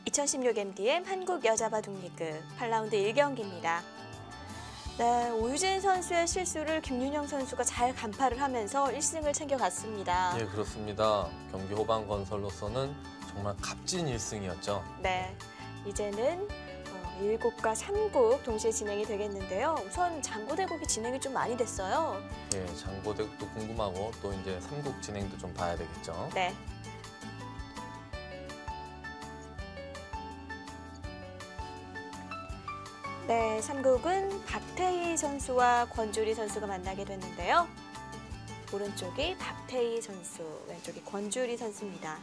(2016) MDM 한국 여자바둑리그 8라운드 1경기입니다. 네, 오유진 선수의 실수를 김윤영 선수가 잘 간파를 하면서 1승을 챙겨갔습니다. 예, 그렇습니다. 경기 후반 건설로서는 정말 값진 1승이었죠. 네, 이제는 7과 3국 동시에 진행이 되겠는데요. 우선 장고대국이 진행이 좀 많이 됐어요. 예, 장고대국도 궁금하고 또 이제 3국 진행도 좀 봐야 되겠죠. 네. 네, 3국은 박태희 선수와 권주리 선수가 만나게 됐는데요. 오른쪽이 박태희 선수, 왼쪽이 권주리 선수입니다.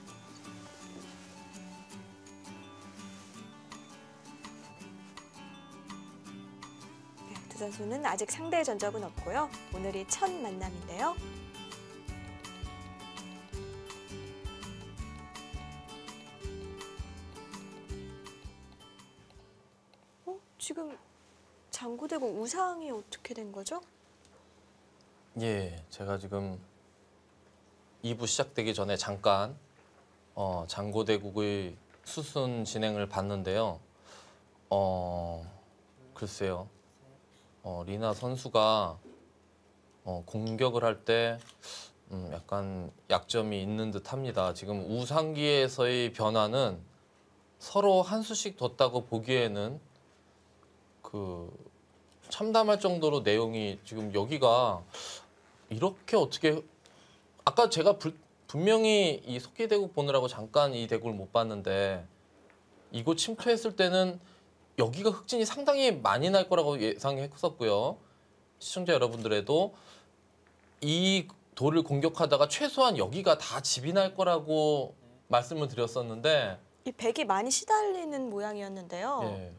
네, 두 선수는 아직 상대 전적은 없고요. 오늘이 첫 만남인데요. 지금 장고대국 우상이 어떻게 된 거죠? 예, 제가 지금 2부 시작되기 전에 잠깐 장고대국의 수순 진행을 봤는데요. 글쎄요. 리나 선수가 공격을 할 때 약간 약점이 있는 듯합니다. 지금 우상기에서의 변화는 서로 한 수씩 뒀다고 보기에는 참담할 정도로 내용이 지금 여기가 이렇게 어떻게 아까 제가 분명히 이 속기대국 보느라고 잠깐 이 대국을 못 봤는데 이곳 침투했을 때는 여기가 흑진이 상당히 많이 날 거라고 예상했었고요. 시청자 여러분들에도 이 돌을 공격하다가 최소한 여기가 다 집이 날 거라고 말씀을 드렸었는데 이 백이 많이 시달리는 모양이었는데요. 예.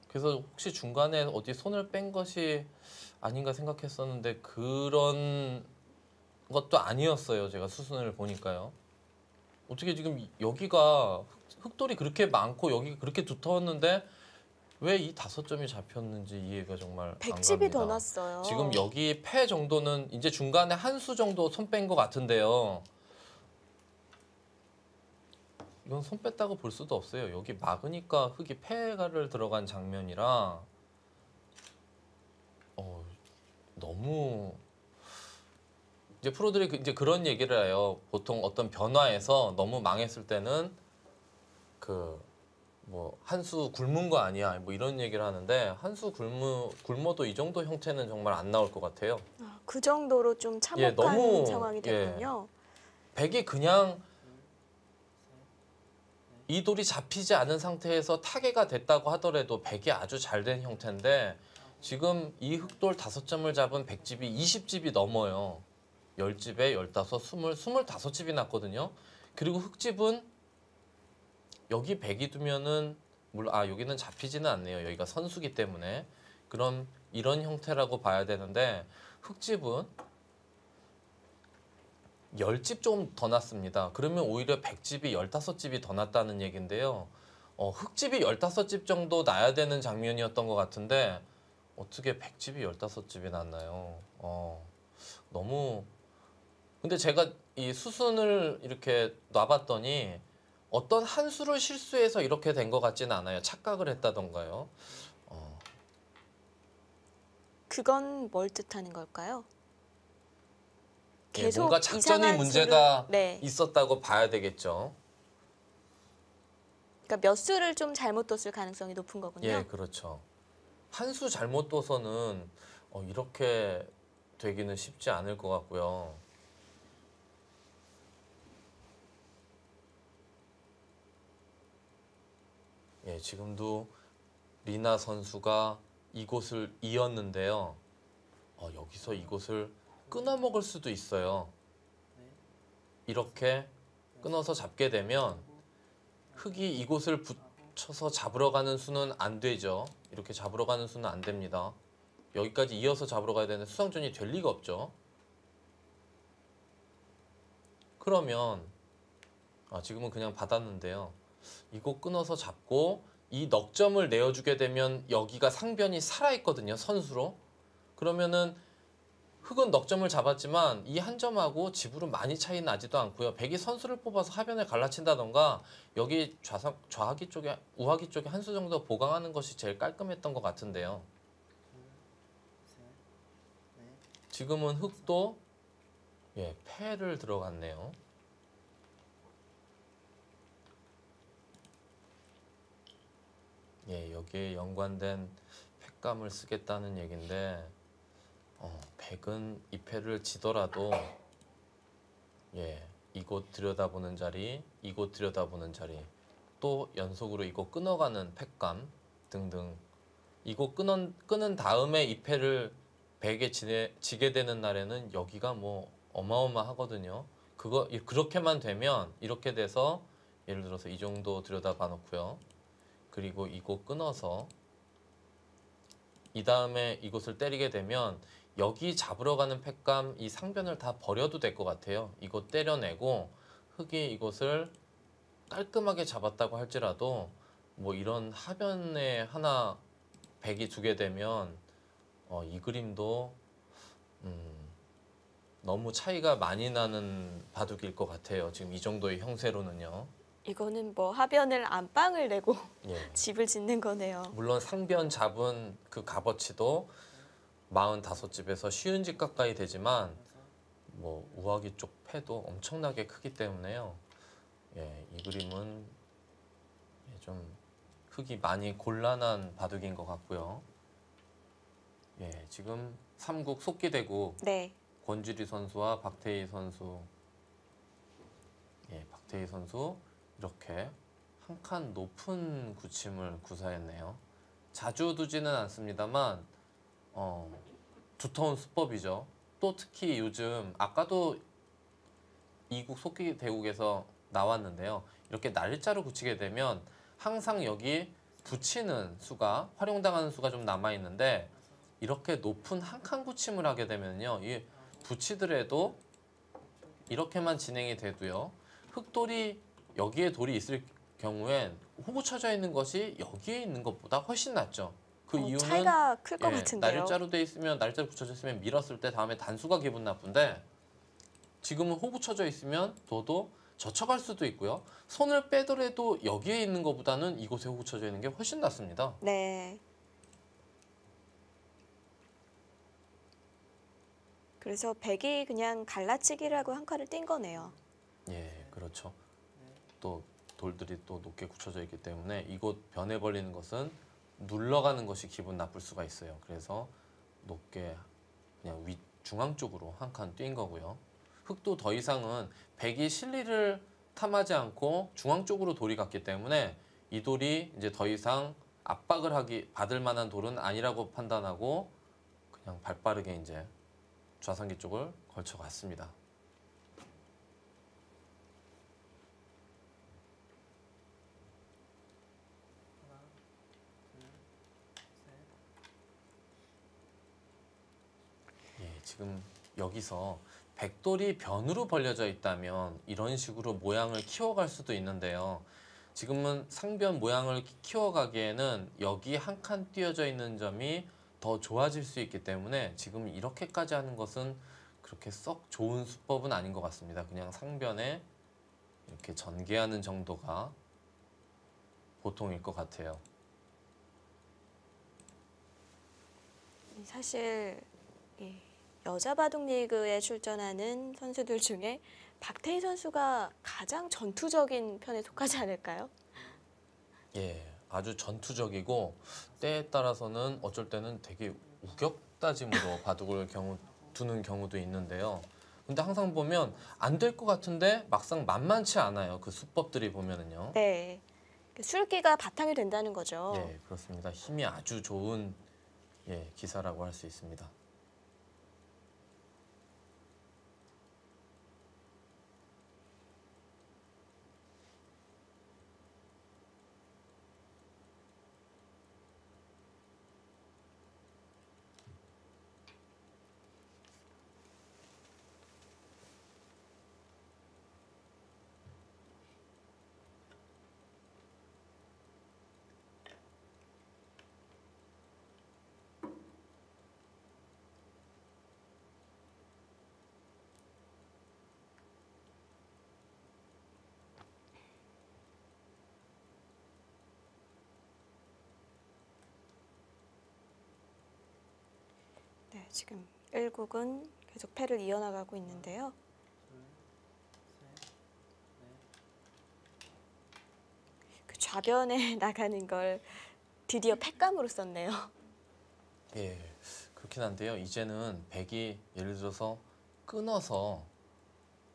그래서 혹시 중간에 어디 손을 뺀 것이 아닌가 생각했었는데 그런 것도 아니었어요. 제가 수순을 보니까요. 어떻게 지금 여기가 흑돌이 그렇게 많고 여기가 그렇게 두터웠는데 왜 이 5점이 잡혔는지 이해가 정말 안 갑니다. 백집이 더 났어요. 지금 여기 패 정도는 이제 중간에 한 수 정도 손 뺀 것 같은데요. 이건 손 뺐다고 볼 수도 없어요. 여기 막으니까 흙이 폐가를 들어간 장면이라 너무 이제 프로들이 이제 그런 얘기를 해요. 보통 어떤 변화에서 너무 망했을 때는 뭐 한 수 굶은 거 아니야 뭐 이런 얘기를 하는데 한 수 굶어도 이 정도 형태는 정말 안 나올 것 같아요. 그 정도로 좀 참혹한 너무, 상황이 됐군요. 백이 그냥 이 돌이 잡히지 않은 상태에서 타개가 됐다고 하더라도 백이 아주 잘 된 형태인데 지금 이 흑돌 5점을 잡은 백집이 20집이 넘어요. 10집에 15, 25집이 났거든요. 그리고 흑집은 여기 백이 두면은 물론 여기는 잡히지는 않네요. 여기가 선수기 때문에. 그럼 이런 형태라고 봐야 되는데 흑집은 10집 좀 더 났습니다. 그러면 오히려 백집이 15집이 더 났다는 얘기인데요. 흑집이 15집 정도 나야 되는 장면이었던 것 같은데 어떻게 백집이 15집이 났나요? 너무 근데 제가 이 수순을 이렇게 놔봤더니 어떤 한 수를 실수해서 이렇게 된 것 같지는 않아요. 착각을 했다던가요. 그건 뭘 뜻하는 걸까요? 계속 뭔가 작전이 문제가 네. 있었다고 봐야 되겠죠. 그러니까 몇 수를 좀 잘못 뒀을 가능성이 높은 거군요. 예, 그렇죠. 한 수 잘못 둬서는 이렇게 되기는 쉽지 않을 것 같고요. 예, 지금도 리나 선수가 이곳을 이었는데요. 여기서 이곳을 끊어 먹을 수도 있어요. 이렇게 끊어서 잡게 되면 흙이 이곳을 붙여서 잡으러 가는 수는 안 되죠. 이렇게 잡으러 가는 수는 안 됩니다. 여기까지 이어서 잡으러 가야 되는 수상전이 될 리가 없죠. 그러면 지금은 그냥 받았는데요. 이거 끊어서 잡고 이 넉점을 내어주게 되면 여기가 상변이 살아있거든요. 선수로. 그러면은 흑은 넉 점을 잡았지만 이 한 점하고 지불은 많이 차이 나지도 않고요. 백이 선수를 뽑아서 하변을 갈라친다던가 여기 좌하기 쪽에 우하기 쪽에 한 수 정도 보강하는 것이 제일 깔끔했던 것 같은데요. 지금은 흑도 패를 들어갔네요. 여기에 연관된 팩감을 쓰겠다는 얘긴데 백은 이 패를 지더라도 이곳 들여다보는 자리, 이곳 들여다보는 자리, 또 연속으로 이곳 끊어가는 팩감 등등 이곳 끊은 다음에 이 패를 백에 지게 되는 날에는 여기가 뭐 어마어마하거든요. 그렇게만 되면 이렇게 돼서 예를 들어서 이 정도 들여다봐 놓고요. 그리고 이곳 끊어서 이 다음에 이곳을 때리게 되면 여기 잡으러 가는 팩감 이 상변을 다 버려도 될 것 같아요. 이곳 때려내고 흑이 이곳을 깔끔하게 잡았다고 할지라도 뭐 이런 하변에 하나 백이 두게 되면 이 그림도 너무 차이가 많이 나는 바둑일 것 같아요. 지금 이 정도의 형세로는요. 이거는 뭐 하변을 안방을 내고 예. 집을 짓는 거네요. 물론 상변 잡은 그 값어치도 45집에서 쉬운 집 가까이 되지만 뭐 우하기 쪽 패도 엄청나게 크기 때문에요. 이 그림은 좀 흑이 많이 곤란한 바둑인 것 같고요. 지금 삼국 속기대국 네. 권지리 선수와 박태희 선수, 박태희 선수 이렇게 한 칸 높은 구침을 구사했네요. 자주 두지는 않습니다만 두터운 수법이죠. 또 특히 요즘 아까도 이국 속기 대국에서 나왔는데요. 이렇게 날짜로 붙이게 되면 항상 여기 붙이는 수가 활용당하는 수가 좀 남아 있는데 이렇게 높은 한 칸 구침을 하게 되면요, 이 붙이더라도 이렇게만 진행이 돼도요. 흑돌이 여기에 돌이 있을 경우엔 호구 쳐져 있는 것이 여기에 있는 것보다 훨씬 낫죠. 그 이유는 차이가 클 것 같은데요. 날짜로 돼 있으면 날짜로 붙여져 있으면 밀었을 때 다음에 단수가 기분 나쁜데 지금은 호구 쳐져 있으면 도도 젖혀갈 수도 있고요. 손을 빼더라도 여기에 있는 것보다는 이곳에 호구 쳐져 있는 게 훨씬 낫습니다. 네. 그래서 백이 그냥 갈라치기라고 한 칸을 띈 거네요. 그렇죠. 또 돌들이 또 높게 굳혀져 있기 때문에 이곳 변해 벌리는 것은 눌러가는 것이 기분 나쁠 수가 있어요. 그래서 높게 그냥 중앙 쪽으로 한 칸 뛴 거고요. 흑도 더 이상은 백이 실리를 탐하지 않고 중앙 쪽으로 돌이 갔기 때문에 이 돌이 이제 더 이상 압박을 받을 만한 돌은 아니라고 판단하고 그냥 발빠르게 이제 좌상기 쪽을 걸쳐갔습니다. 지금 여기서 백돌이 변으로 벌려져 있다면 이런 식으로 모양을 키워갈 수도 있는데요. 지금은 상변 모양을 키워가기에는 여기 한 칸 띄어져 있는 점이 더 좋아질 수 있기 때문에 지금 이렇게까지 하는 것은 그렇게 썩 좋은 수법은 아닌 것 같습니다. 그냥 상변에 이렇게 전개하는 정도가 보통일 것 같아요. 사실 여자 바둑 리그에 출전하는 선수들 중에 박태희 선수가 가장 전투적인 편에 속하지 않을까요? 아주 전투적이고 때에 따라서는 어쩔 때는 되게 우격다짐으로 바둑을 두는 경우도 있는데요. 근데 항상 보면 안 될 것 같은데 막상 만만치 않아요. 그 수법들이 보면은요. 네, 술기가 바탕이 된다는 거죠. 그렇습니다. 힘이 아주 좋은 기사라고 할 수 있습니다. 네, 지금 1국은 계속 패를 이어나가고 있는데요. 그 좌변에 나가는 걸 드디어 패감으로 썼네요. 예, 그렇긴 한데요. 이제는 백이 예를 들어서 끊어서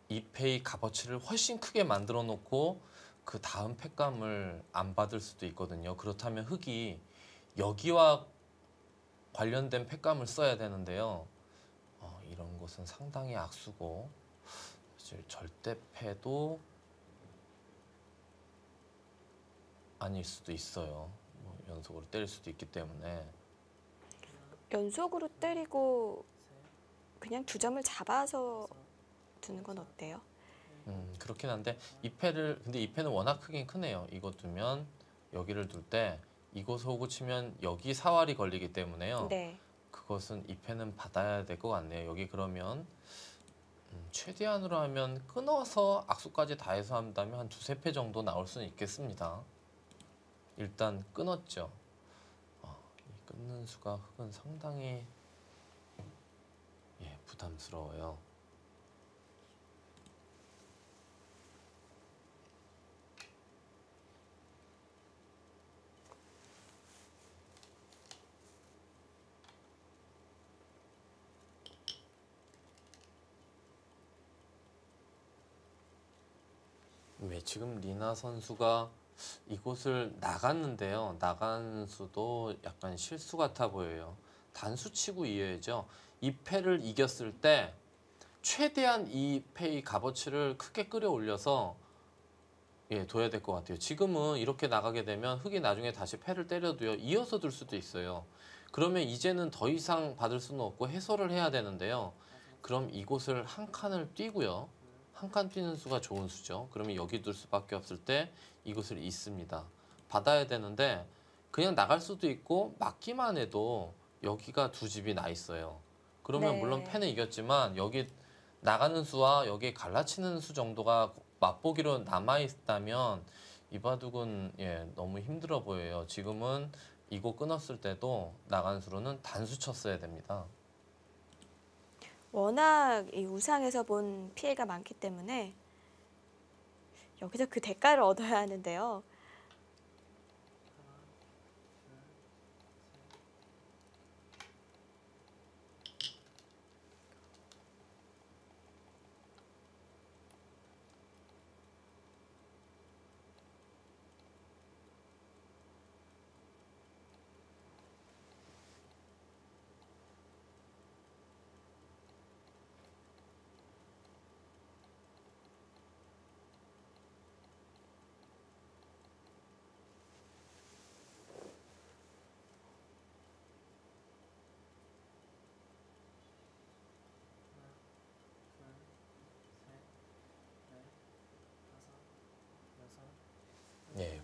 이 패의 값어치를 훨씬 크게 만들어 놓고 그 다음 패감을 안 받을 수도 있거든요. 그렇다면 흑이 여기와 관련된 패감을 써야 되는데요. 이런 것은 상당히 악수고 사실 절대패도 아닐 수도 있어요. 뭐 연속으로 때릴 수도 있기 때문에. 연속으로 때리고 그냥 2점을 잡아서 두는 건 어때요? 그렇긴 한데 근데 이 패는 워낙 크긴 크네요. 이거 두면 여기를 둘 때 이곳 오고 치면 여기 사활이 걸리기 때문에요. 네. 그것은 이 패는 받아야 될 것 같네요. 여기 그러면 최대한으로 하면 끊어서 악수까지 다 해서 한다면 한 2~3패 정도 나올 수는 있겠습니다. 일단 끊었죠. 이 끊는 수가 흑은 상당히 부담스러워요. 네, 지금 리나 선수가 이곳을 나갔는데요. 나간 수도 약간 실수 같아 보여요. 단수 치고 이어야죠. 이 패를 이겼을 때 최대한 이 패의 값어치를 크게 끌어올려서 둬야 될 것 같아요. 지금은 이렇게 나가게 되면 흑이 나중에 다시 패를 때려도요. 이어서 둘 수도 있어요. 그러면 이제는 더 이상 받을 수는 없고 해소를 해야 되는데요. 그럼 이곳을 한 칸을 뛰고요. 한 칸 뛰는 수가 좋은 수죠. 그러면 여기 둘 수밖에 없을 때 이곳을 잇습니다. 받아야 되는데 그냥 나갈 수도 있고 막기만 해도 여기가 2집이 나 있어요. 그러면 네. 물론 패는 이겼지만 여기 나가는 수와 여기 갈라치는 수 정도가 맛보기로 남아있다면 이 바둑은 너무 힘들어 보여요. 지금은 이거 끊었을 때도 나간 수로는 단수 쳤어야 됩니다. 워낙 이 우상에서 본 피해가 많기 때문에 여기서 그 대가를 얻어야 하는데요.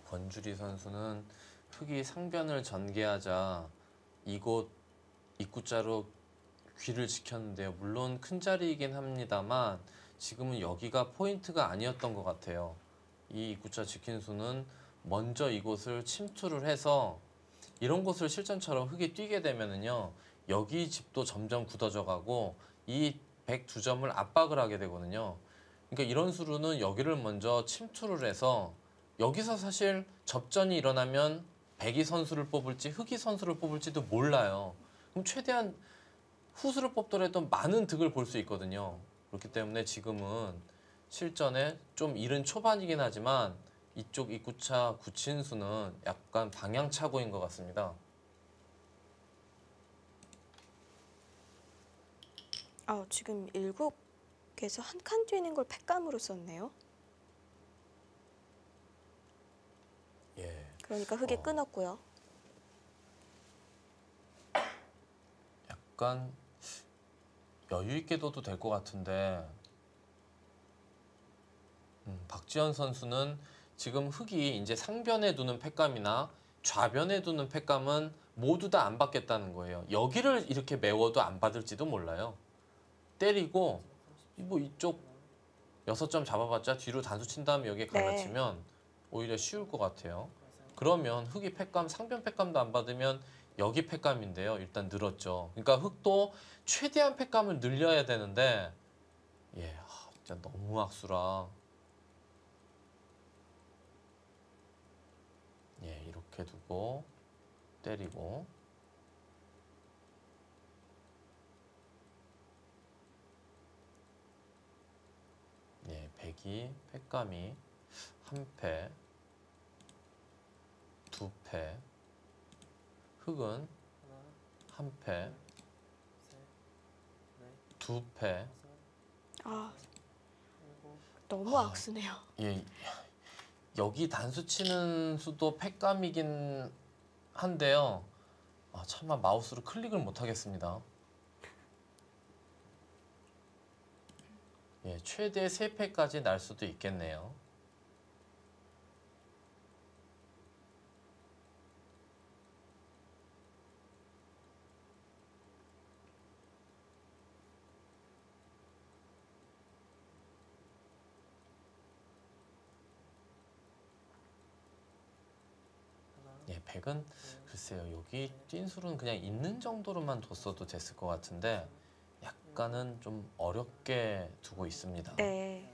권주리 선수는 흑이 상변을 전개하자 이곳 입구자로 귀를 지켰는데요. 물론 큰 자리이긴 합니다만 지금은 여기가 포인트가 아니었던 것 같아요. 이 입구자 지킨 수는 먼저 이곳을 침투를 해서 이런 곳을 실전처럼 흑이 뛰게 되면은요. 여기 집도 점점 굳어져 가고 이 102점을 압박을 하게 되거든요. 그러니까 이런 수로는 여기를 먼저 침투를 해서 여기서 사실 접전이 일어나면 백이 선수를 뽑을지 흑이 선수를 뽑을지도 몰라요. 그럼 최대한 후수를 뽑더라도 많은 득을 볼 수 있거든요. 그렇기 때문에 지금은 실전에 좀 이른 초반이긴 하지만 이쪽 입구차 구친수는 약간 방향차고인 것 같습니다. 지금 1국에서 한 칸 뛰는 걸 패감으로 썼네요. 그러니까 흑이 끊었고요. 약간 여유 있게 둬도 될 것 같은데 박지현 선수는 지금 흑이 이제 상변에 두는 패감이나 좌변에 두는 패감은 모두 다 안 받겠다는 거예요. 여기를 이렇게 메워도 안 받을지도 몰라요. 때리고 뭐 이쪽 6점 잡아봤자 뒤로 단수 친 다음에 여기에 갈라치면 오히려 쉬울 것 같아요. 그러면 흑이 패감, 상변 패감도 안 받으면 여기 팩감인데요. 일단 늘었죠. 그러니까 흙도 최대한 팩감을 늘려야 되는데 예, 진짜 너무 악수라. 예, 이렇게 두고 때리고 예, 백이 팩감이 한 패, 두 패, 흙은 한 패, 두 패. 아, 너무 악수네요. 예, 여기 단수 치는 수도 팩감이긴 한데요. 차마 마우스로 클릭을 못 하겠습니다. 예, 최대 3패까지 날 수도 있겠네요. 예, 100은 글쎄요. 여기 찐술은 그냥 있는 정도로만 뒀어도 됐을 것 같은데 약간은 좀 어렵게 두고 있습니다. 네.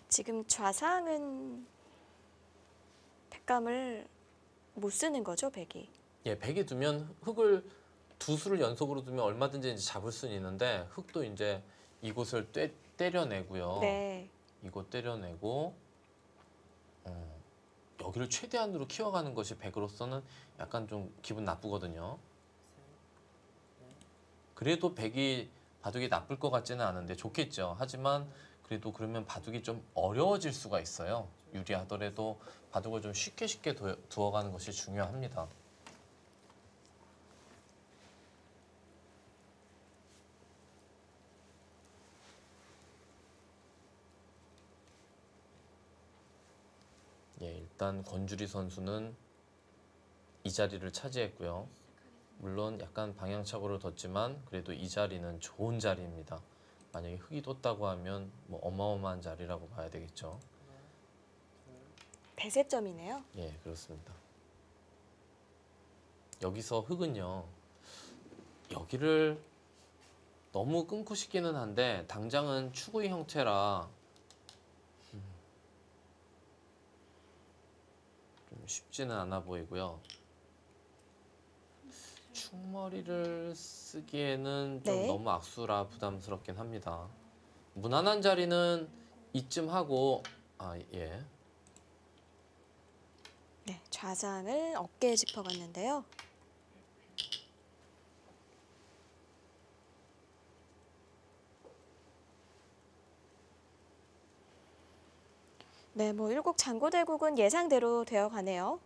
지금 좌상은 팩감을 못 쓰는 거죠, 백이? 예, 100이 두면 흙을 두 수를 연속으로 두면 얼마든지 이제 잡을 수는 있는데 흙도 이제 이곳을 때려내고요. 네. 이곳 때려내고 여기를 최대한으로 키워가는 것이 100으로서는 약간 좀 기분 나쁘거든요. 그래도 100이 바둑이 나쁠 것 같지는 않은데 좋겠죠. 하지만 그래도 그러면 바둑이 좀 어려워질 수가 있어요. 유리하더라도 바둑을 좀 쉽게 두어가는 것이 중요합니다. 예, 일단 권주리 선수는 이 자리를 차지했고요. 물론 약간 방향착오를 뒀지만 그래도 이 자리는 좋은 자리입니다. 만약에 흙이 뒀다고 하면 뭐 어마어마한 자리라고 봐야 되겠죠. 배세점이네요. 예, 그렇습니다. 여기서 흙은요. 여기를 너무 끊고 싶기는 한데 당장은 추구의 형태라 좀 쉽지는 않아 보이고요. 충머리를 쓰기에는 좀 네. 너무 악수라 부담스럽긴 합니다. 무난한 자리는 이쯤 하고 예. 네, 좌상을 어깨에 짚어갔는데요. 네, 뭐 일곡 장고대국은 예상대로 되어 가네요.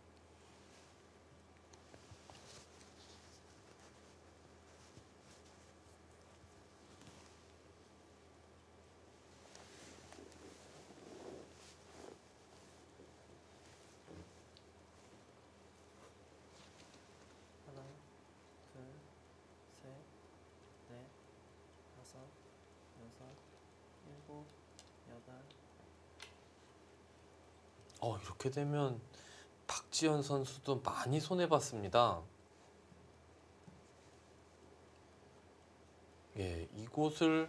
하나, 둘, 셋, 넷, 다섯, 여섯, 일곱, 여덟. 이렇게 되면 박지현 선수도 많이 손해봤습니다. 예, 이곳을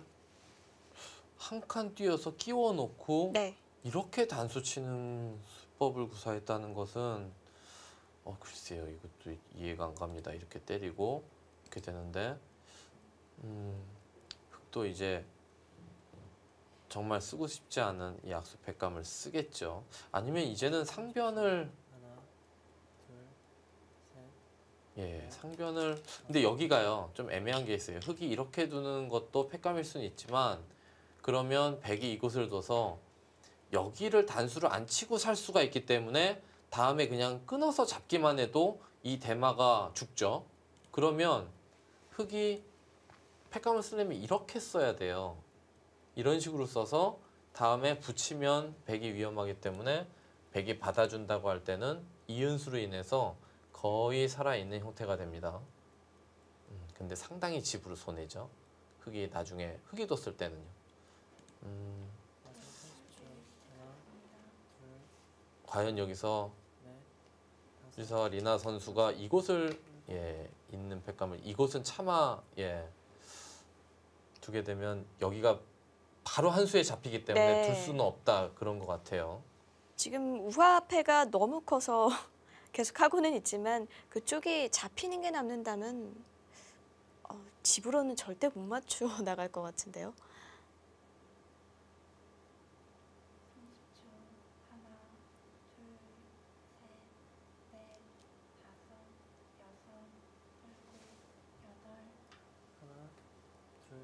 한 칸 띄어서 끼워 놓고 네. 이렇게 단수 치는 수법을 구사했다는 것은 글쎄요, 이것도 이해가 안 갑니다. 이렇게 때리고 이렇게 되는데 흙도 이제 정말 쓰고 싶지 않은 이 악수 팩감을 쓰겠죠. 아니면 이제는 상변을 하나, 둘, 셋. 예, 상변을 근데 여기가요 좀 애매한 게 있어요. 흙이 이렇게 두는 것도 팩감일 수는 있지만 그러면 백이 이곳을 둬서 여기를 단수를 안 치고 살 수가 있기 때문에 다음에 그냥 끊어서 잡기만 해도 이 대마가 죽죠. 그러면 흙이 팩감을 쓰려면 이렇게 써야 돼요. 이런 식으로 써서 다음에 붙이면 백이 위험하기 때문에 백이 받아준다고 할 때는 이은수로 인해서 거의 살아있는 형태가 됩니다. 근데 상당히 집으로 손해죠. 흙이 나중에 흙이 뒀을 때는요. 마지막 30초. 하나, 둘, 과연 여기서 넷, 다섯, 유지사와 리나 선수가 이곳을 있는 팩감을 이곳은 차마 두게 되면 여기가 바로 한 수에 잡히기 때문에 네. 둘 수는 없다 그런 것 같아요. 지금 우화패가 너무 커서 계속 하고는 있지만 그쪽이 잡히는 게 남는다면 집으로는 절대 못 맞추어 나갈 것 같은데요. 30초. 하나, 둘, 셋, 넷, 다섯, 여섯, 일곱, 여덟. 하나, 둘,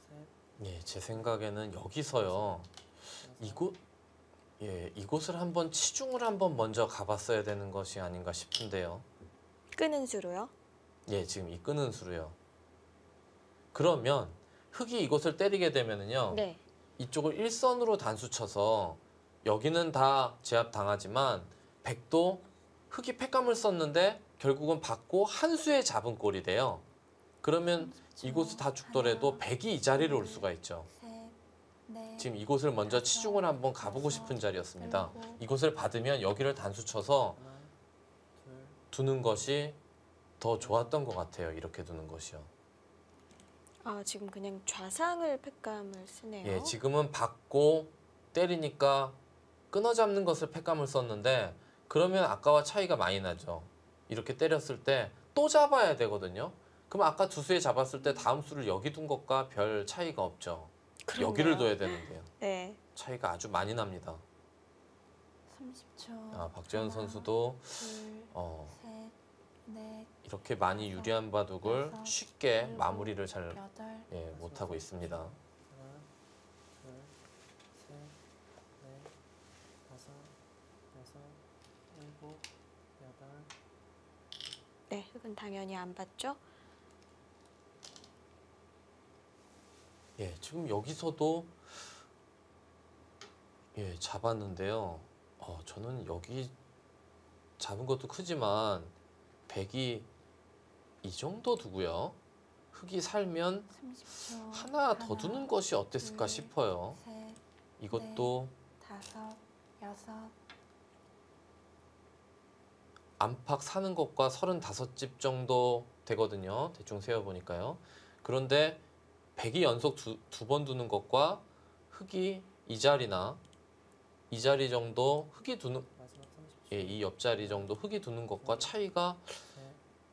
셋, 예, 제 생각에는 여기서요. 여섯, 이곳을 한번 치중을 한번 먼저 가봤어야 되는 것이 아닌가 싶은데요. 끄는 수로요. 예, 지금 이 끄는 수로요. 그러면 흙이 이곳을 때리게 되면은요. 네. 이쪽을 일선으로 단수 쳐서 여기는 다 제압 당하지만 백도 흙이 팩감을 썼는데 결국은 받고 한 수에 잡은 꼴이 돼요. 그러면 이곳을 다 죽더라도 백이 이 자리로 올 수가 있죠. 셋, 넷, 지금 이곳을 먼저 치중을 한번 가보고 싶은 자리였습니다. 이곳을 받으면 여기를 단수 쳐서 하나, 둘, 두는 것이 더 좋았던 것 같아요. 이렇게 두는 것이요. 지금 그냥 좌상을 팩감을 쓰네요. 예, 지금은 받고 때리니까 끊어잡는 것을 팩감을 썼는데 그러면 아까와 차이가 많이 나죠. 이렇게 때렸을 때 또 잡아야 되거든요. 그럼 아까 두 수에 잡았을 때 다음 수를 여기 둔 것과 별 차이가 없죠. 그렇네요. 여기를 둬야 되는데요. 네. 차이가 아주 많이 납니다. 30초. 박재현 선수도 둘, 어, 셋, 넷, 이렇게 많이 유리한 바둑을 쉽게 일곱, 마무리를 잘 여덟. 못하고 있습니다. 하나, 둘, 셋, 넷, 다섯, 여섯, 일곱, 여덟. 네, 흙은 당연히 안 받죠. 예, 지금 여기서도 잡았는데요. 저는 여기 잡은 것도 크지만 백이 이 정도 두고요. 흙이 살면 30초. 하나 더 두는 것이 어땠을까 싶어요. 셋, 이것도 다섯, 여섯. 안팎 사는 것과 35집 정도 되거든요. 대충 세어보니까요. 그런데 백이 연속 두 번 두는 것과 흙이 이 자리나 이 자리 정도 흙이 두는 마지막 30초. 이 옆자리 정도 흙이 두는 것과 차이가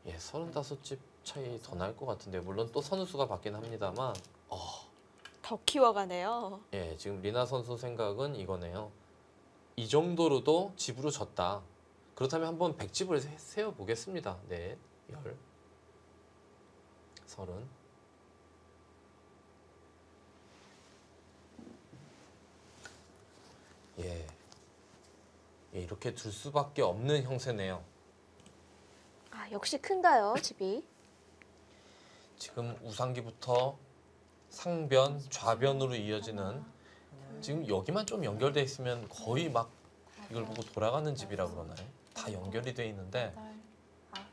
셋, 35집 차이 더 날 것 같은데 물론 또 선수가 받긴 합니다만 더 키워가네요. 지금 리나 선수 생각은 이거네요. 이 정도로도 집으로 졌다. 그렇다면 한번 100집을 세어보겠습니다. 네, 10, 30. 이렇게 둘 수밖에 없는 형세네요. 역시 큰가요, 집이? 지금 우상기부터 상변, 좌변으로 이어지는 지금 여기만 좀 연결돼 있으면 거의 막 이걸 보고 돌아가는 집이라 그러나요? 다 연결이 돼 있는데 여덟, 아홉.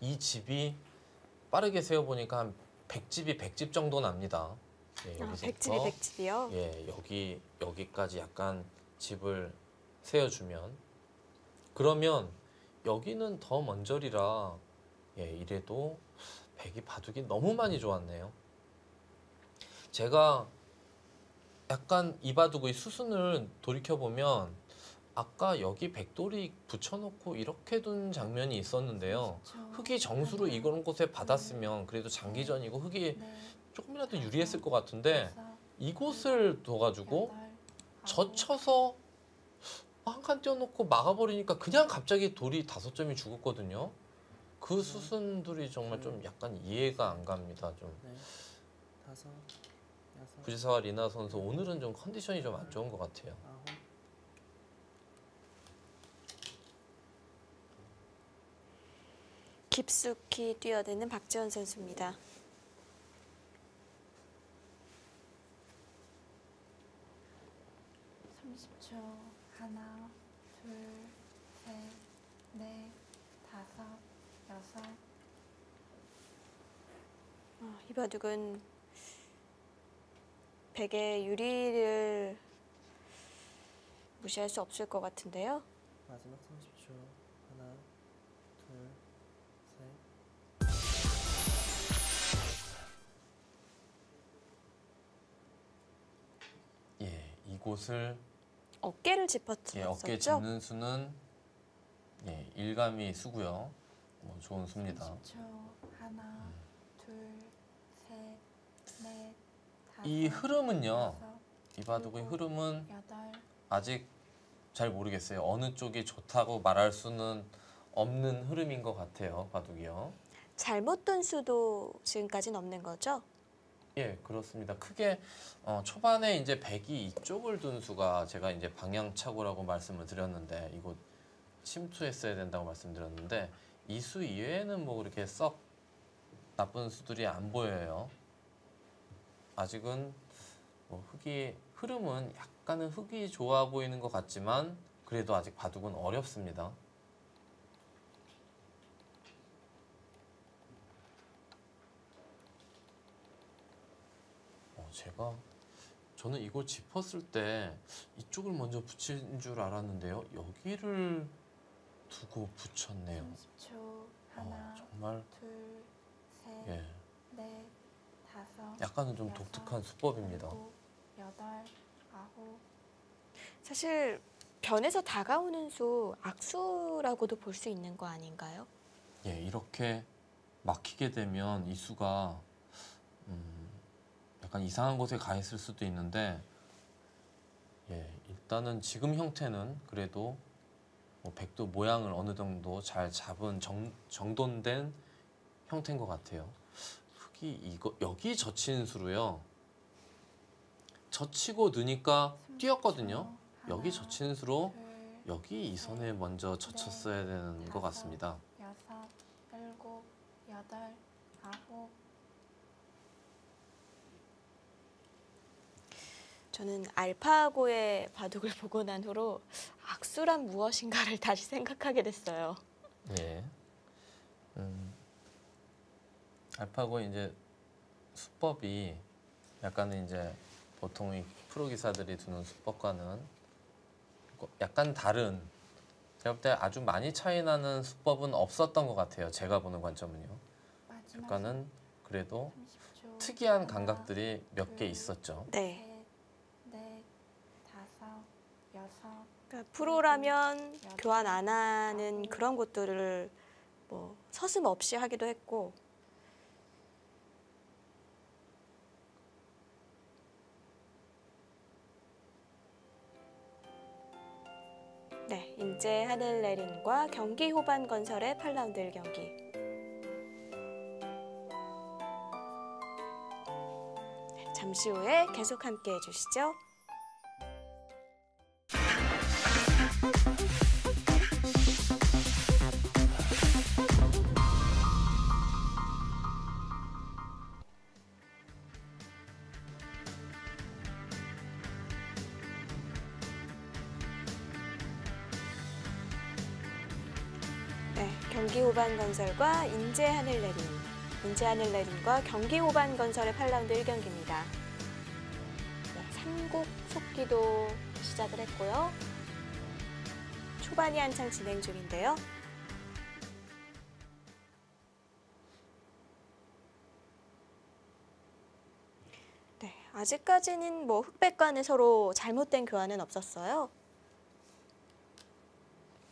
이 집이 빠르게 세어보니까 한 100집이 100집 정도 납니다. 여기서부터 100집이 100집이요? 여기까지 약간 집을 세어주면 그러면 여기는 더 먼저리라 이래도 백이 바둑이 너무 많이 좋았네요. 제가 약간 이 바둑의 수순을 돌이켜보면 아까 여기 백돌이 붙여놓고 이렇게 둔 장면이 있었는데요. 흙이 정수로 이런 곳에 받았으면 그래도 장기전이고 흙이 조금이라도 유리했을 것 같은데 이곳을 둬가지고 젖혀서 한 칸 띄워놓고 막아버리니까 그냥 갑자기 돌이 5점이 죽었거든요. 그 수순들이 정말 좀 약간 이해가 안 갑니다. 좀 넷, 다섯, 여섯, 부지사와 리나 선수 오늘은 좀 컨디션이 좀 안 좋은 것 같아요. 아홉. 깊숙이 뛰어드는 박지원 선수입니다. 하나, 둘, 셋, 넷, 다섯, 여섯. 이 바둑은 백의 유리를 무시할 수 없을 것 같은데요. 마지막 30초. 하나, 둘, 셋. 예, 이곳을 어깨를 예, 짚었었죠. 어깨 짚는 수는 예, 일감이 수고요. 뭐 좋은 수입니다. 30초. 하나, 둘, 셋, 넷, 다섯, 이 흐름은요. 여섯, 이 바둑의 흐름은 여덟, 아직 잘 모르겠어요. 어느 쪽이 좋다고 말할 수는 없는 흐름인 것 같아요. 바둑이요. 잘못 둔 수도 지금까지는 없는 거죠? 예, 그렇습니다. 크게 초반에 이제 백이 이쪽을 둔 수가 제가 이제 방향착오라고 말씀을 드렸는데 이곳 침투했어야 된다고 말씀드렸는데 이 수 이외에는 뭐 그렇게 썩 나쁜 수들이 안 보여요. 아직은 뭐 흙이 흐름은 약간은 흙이 좋아 보이는 것 같지만 그래도 아직 바둑은 어렵습니다. 저는 이거 짚었을 때 이쪽을 먼저 붙인 줄 알았는데요. 여기를 두고 붙였네요. 30초. 하나, 정말 둘, 셋, 예, 넷, 다섯, 약간은 좀 여섯, 독특한 수법입니다. 일곱, 여덟, 아홉. 사실 변에서 다가오는 수 악수라고도 볼 수 있는 거 아닌가요? 예, 이렇게 막히게 되면 이 수가 약간 이상한 곳에 가 있을 수도 있는데 예, 일단은 지금 형태는 그래도 뭐 백도 모양을 어느 정도 잘 잡은 정돈된 형태인 것 같아요. 흙이 이거 여기 젖힌 수로요. 젖히고 넣으니까 뛰었거든요. 여기 젖힌 수로 둘, 여기 이 선에 먼저 젖혔어야 되는 것 같습니다. 여섯, 일곱, 여덟, 아홉. 저는 알파고의 바둑을 보고 난 후로 악수란 무엇인가를 다시 생각하게 됐어요. 예. 알파고 이제 수법이 약간은 이제 보통 이 프로 기사들이 두는 수법과는 약간 다른, 제가 볼 때 아주 많이 차이 나는 수법은 없었던 것 같아요. 제가 보는 관점은요. 마지막 약간은 그래도 30초. 특이한 하나, 감각들이 몇 개 둘, 있었죠. 네. 셋, 넷, 다섯, 여섯, 그러니까 프로라면 교환 안 하는 그런 것들을 뭐 서슴없이 하기도 했고 네, 인제 하늘내린과 경기 호반 건설의 8라운드 1경기. 잠시 후에 계속 함께 해주시죠. 네, 경기 호반 건설과 인제 하늘내린, 인제 하늘내린과 경기 호반 건설의 8라운드 1경기입니다. 네, 삼국 속기도 시작을 했고요. 초반이 한창 진행 중인데요. 네, 아직까지는 뭐 흑백 간에 서로 잘못된 교환은 없었어요.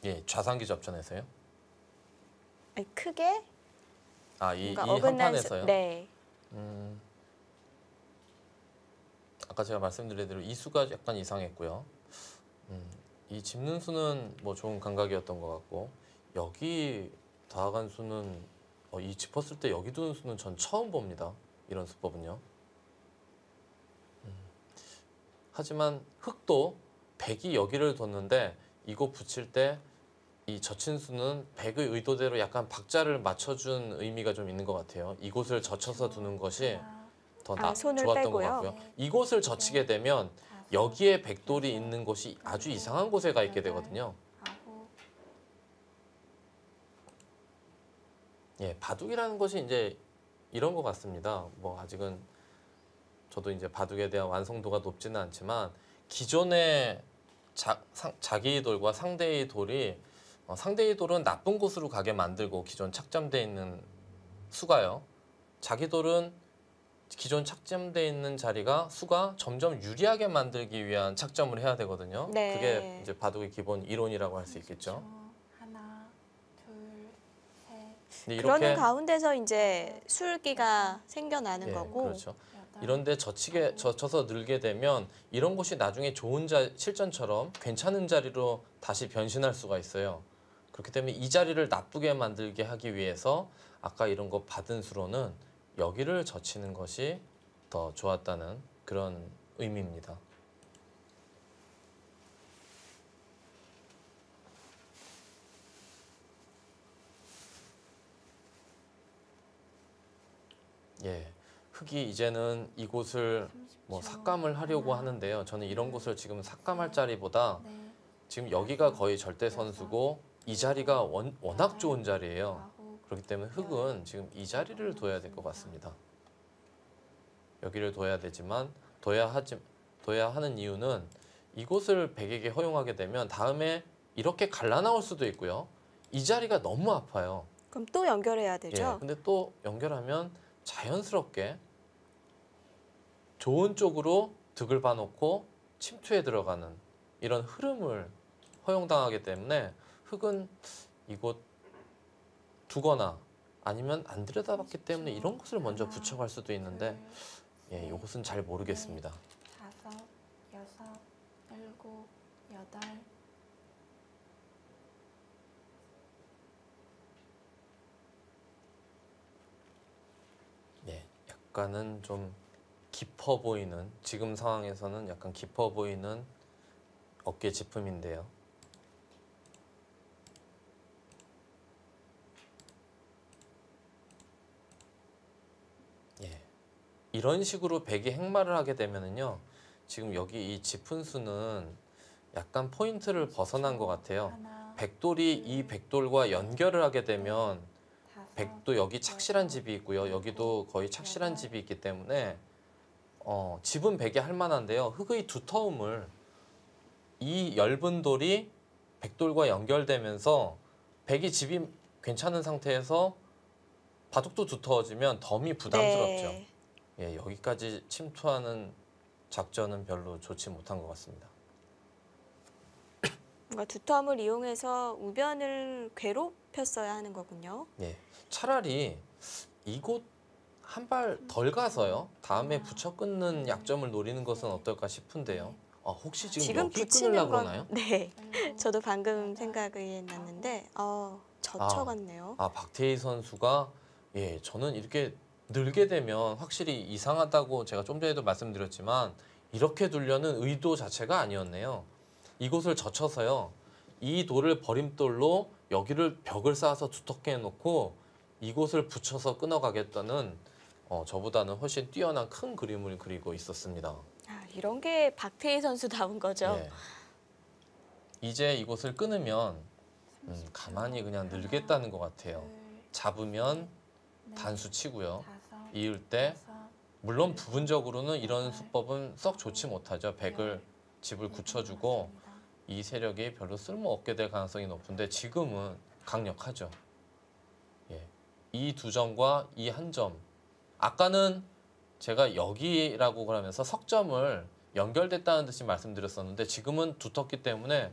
예, 좌상기 접전에서요. 아니, 크게 아, 이 뭔가 어긋난 한판에서요. 네. 아까 제가 말씀드린 대로 이 수가 약간 이상했고요. 이 짚는 수는 뭐 좋은 감각이었던 것 같고 여기 다가간 수는 이 짚었을 때 여기 두는 수는 전 처음 봅니다. 이런 수법은요. 하지만 흙도 백이 여기를 뒀는데 이거 붙일 때 이 젖힌 수는 백의 의도대로 약간 박자를 맞춰준 의미가 좀 있는 것 같아요. 이곳을 젖혀서 두는 것이 하나, 더 손을 좋았던 빼고요. 것 같고요. 이곳을 젖히게 되면 다섯, 여기에 백돌이 있는 곳이 아주 이상한 곳에 가 있게 되거든요. 아홉. 예, 바둑이라는 것이 이제 이런 것 같습니다. 뭐 아직은 저도 이제 바둑에 대한 완성도가 높지는 않지만 기존의 자기의 돌과 상대의 돌이 상대의 돌은 나쁜 곳으로 가게 만들고 기존 착점돼 있는 수가요. 자기 돌은 기존 착점돼 있는 수가 점점 유리하게 만들기 위한 착점을 해야 되거든요. 네. 그게 이제 바둑의 기본 이론이라고 할 수 있겠죠. 30초. 하나, 둘, 셋, 근데 그러는 가운데서 이제 술기가 생겨나는 예, 거고. 그렇죠. 여덟, 이런데 젖혀서 늘게 되면 이런 곳이 나중에 좋은 실전처럼 괜찮은 자리로 다시 변신할 수가 있어요. 그렇기 때문에 이 자리를 나쁘게 만들게 하기 위해서 아까 이런 거 받은 수로는 여기를 젖히는 것이 더 좋았다는 그런 의미입니다. 예, 흙이 이제는 이곳을 30초. 삭감을 하려고 하나, 하는데요. 저는 이런 곳을 지금 삭감할 자리보다 넷, 지금 여기가 거의 절대 선수고 이 자리가 워낙 좋은 자리예요. 아홉, 그렇기 때문에 흙은 지금 이 자리를 둬야 될 것 같습니다. 여기를 둬야 되지만 둬야 하는 이유는 이곳을 백에게 허용하게 되면 다음에 이렇게 갈라나올 수도 있고요. 이 자리가 너무 아파요. 그럼 또 연결해야 예, 되죠. 근데 또 연결하면 자연스럽게 좋은 쪽으로 득을 봐놓고 침투에 들어가는 이런 흐름을 허용당하기 때문에 흙은 이곳 두거나 아니면 안 들여다봤기 때문에 이런 것을 먼저 붙여갈 수도 있는데 둘, 예, 이것은 잘 모르겠습니다. 다섯, 여섯, 일곱, 여덟, 예, 약간은 좀 깊어 보이는 지금 상황에서는 약간 깊어 보이는 어깨 짚음인데요. 예, 이런 식으로 백이 행마를 하게 되면은요, 지금 여기 이 짚은 수는 약간 포인트를 벗어난 것 같아요. 하나, 백돌이 이 백돌과 연결을 하게 되면 다섯, 백도 여기 착실한 집이 있고요. 여기도 거의 착실한 집이 있기 때문에 집은 백이 할 만한데요. 흙의 두터움을 이 엷은 돌이 백돌과 연결되면서 백이 집이 괜찮은 상태에서 바둑도 두터워지면 덤이 부담스럽죠. 네. 예, 여기까지 침투하는 작전은 별로 좋지 못한 것 같습니다. 뭔가 두텀을 이용해서 우변을 괴롭혔어야 하는 거군요. 예, 차라리 이곳 한 발 덜 가서요. 다음에 붙여 끊는 약점을 노리는 것은 어떨까 싶은데요. 혹시 지금 여기 붙이는 끊으려고 건 그러나요? 네. 일곱, 저도 방금 생각이 났는데 젖혀갔네요. 박태희 선수가 예, 저는 이렇게 늘게 되면 확실히 이상하다고 제가 좀 전에도 말씀드렸지만 이렇게 두려는 의도 자체가 아니었네요. 이곳을 젖혀서요. 이 돌을 버림돌로 여기를 벽을 쌓아서 두텁게 해놓고 이곳을 붙여서 끊어가겠다는 저보다는 훨씬 뛰어난 큰 그림을 그리고 있었습니다. 이런 게 박태희 선수다운 거죠. 예. 이제 이곳을 끊으면 가만히 그냥 늘겠다는 것 같아요. 둘, 잡으면 넷, 단수 치고요. 다섯, 이을 때 여섯, 물론 부분적으로는 이런 수법은 썩 좋지 못하죠. 백을 집을 굳혀주고 이 세력이 별로 쓸모없게 될 가능성이 높은데 지금은 강력하죠. 예. 이 두 점과 이 한 점. 아까는 제가 여기라고 그러면서 석점을 연결됐다는 듯이 말씀드렸었는데 지금은 두텁기 때문에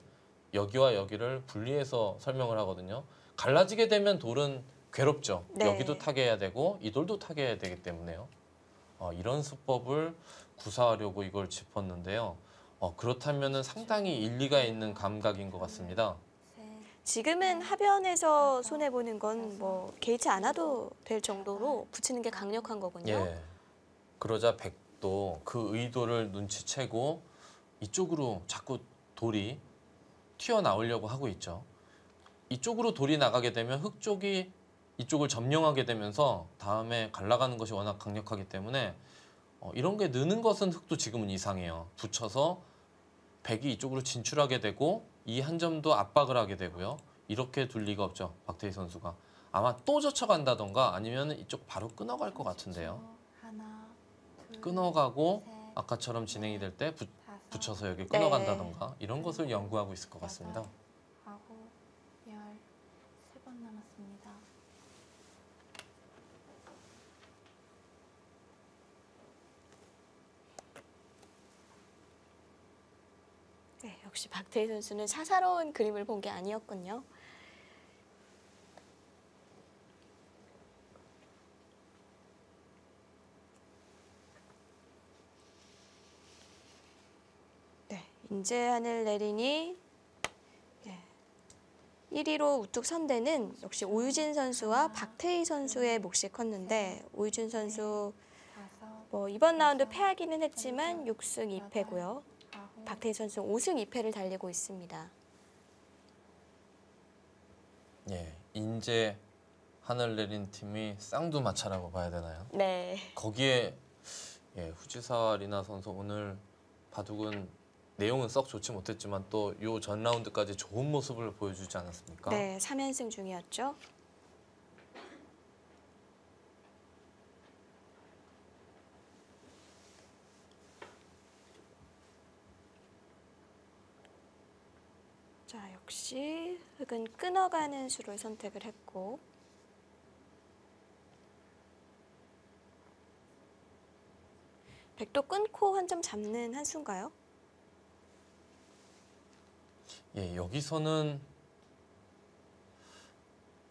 여기와 여기를 분리해서 설명을 하거든요. 갈라지게 되면 돌은 괴롭죠. 네. 여기도 타게 해야 되고 이 돌도 타게 해야 되기 때문에요. 이런 수법을 구사하려고 이걸 짚었는데요. 그렇다면 상당히 일리가 있는 감각인 것 같습니다. 셋, 지금은 하변에서 손해 보는 건 뭐 개의치 않아도 될 정도로 붙이는 게 강력한 거군요. 예. 그러자 백도 그 의도를 눈치채고 이쪽으로 자꾸 돌이 튀어나오려고 하고 있죠. 이쪽으로 돌이 나가게 되면 흙 쪽이 이쪽을 점령하게 되면서 다음에 갈라가는 것이 워낙 강력하기 때문에 이런 게 느는 것은 흙도 지금은 이상해요. 붙여서 백이 이쪽으로 진출하게 되고 이 한 점도 압박을 하게 되고요. 이렇게 둘 리가 없죠. 박태희 선수가. 아마 또 젖혀간다던가 아니면 이쪽 바로 끊어갈 것 같은데요. 하나, 둘, 끊어가고 셋, 아까처럼 진행이 될 때 다섯, 붙여서 여기 네. 끊어간다던가 이런 것을 연구하고 있을 것 같습니다. 여덟, 아홉, 열, 3번 남았습니다. 네, 역시 박태희 선수는 사사로운 그림을 본 게 아니었군요. 네, 이제 하늘 내리니 1위로 우뚝 선 데는 역시 오유진 선수와 박태희 선수의 몫이 컸는데 오유진 선수 다섯, 뭐 이번 라운드 패하기는 했지만 6승 2패고요. 아홉, 박태희 선수 5승 2패를 달리고 있습니다. 예, 인제 하늘 내린 팀이 쌍두마차라고 봐야 되나요? 네. 거기에 예, 후지사 리나 선수 오늘 바둑은 내용은 썩 좋지 못했지만 또 요 전 라운드까지 좋은 모습을 보여주지 않았습니까? 네, 3연승 중이었죠. 자, 역시 흑은 끊어가는 수를 선택을 했고 백도 끊고 한 점 잡는 한 수인가요? 예, 여기서는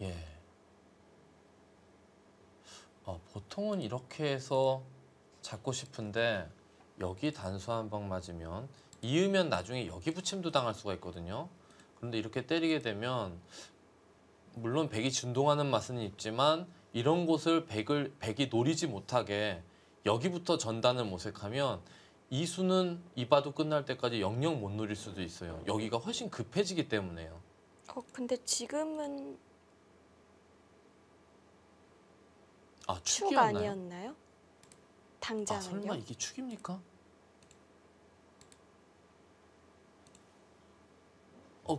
예, 보통은 이렇게 해서 잡고 싶은데 여기 단수 한 방 맞으면 이으면 나중에 여기 붙임도 당할 수가 있거든요. 그런데 이렇게 때리게 되면 물론 백이 진동하는 맛은 있지만 이런 곳을 백이 노리지 못하게 여기부터 전단을 모색하면 이 수는 이 바둑 끝날 때까지 영영 못 노릴 수도 있어요. 여기가 훨씬 급해지기 때문에요. 근데 지금은 아, 축 축이었나요? 아니었나요? 아, 당장은요? 설마 이게 축입니까?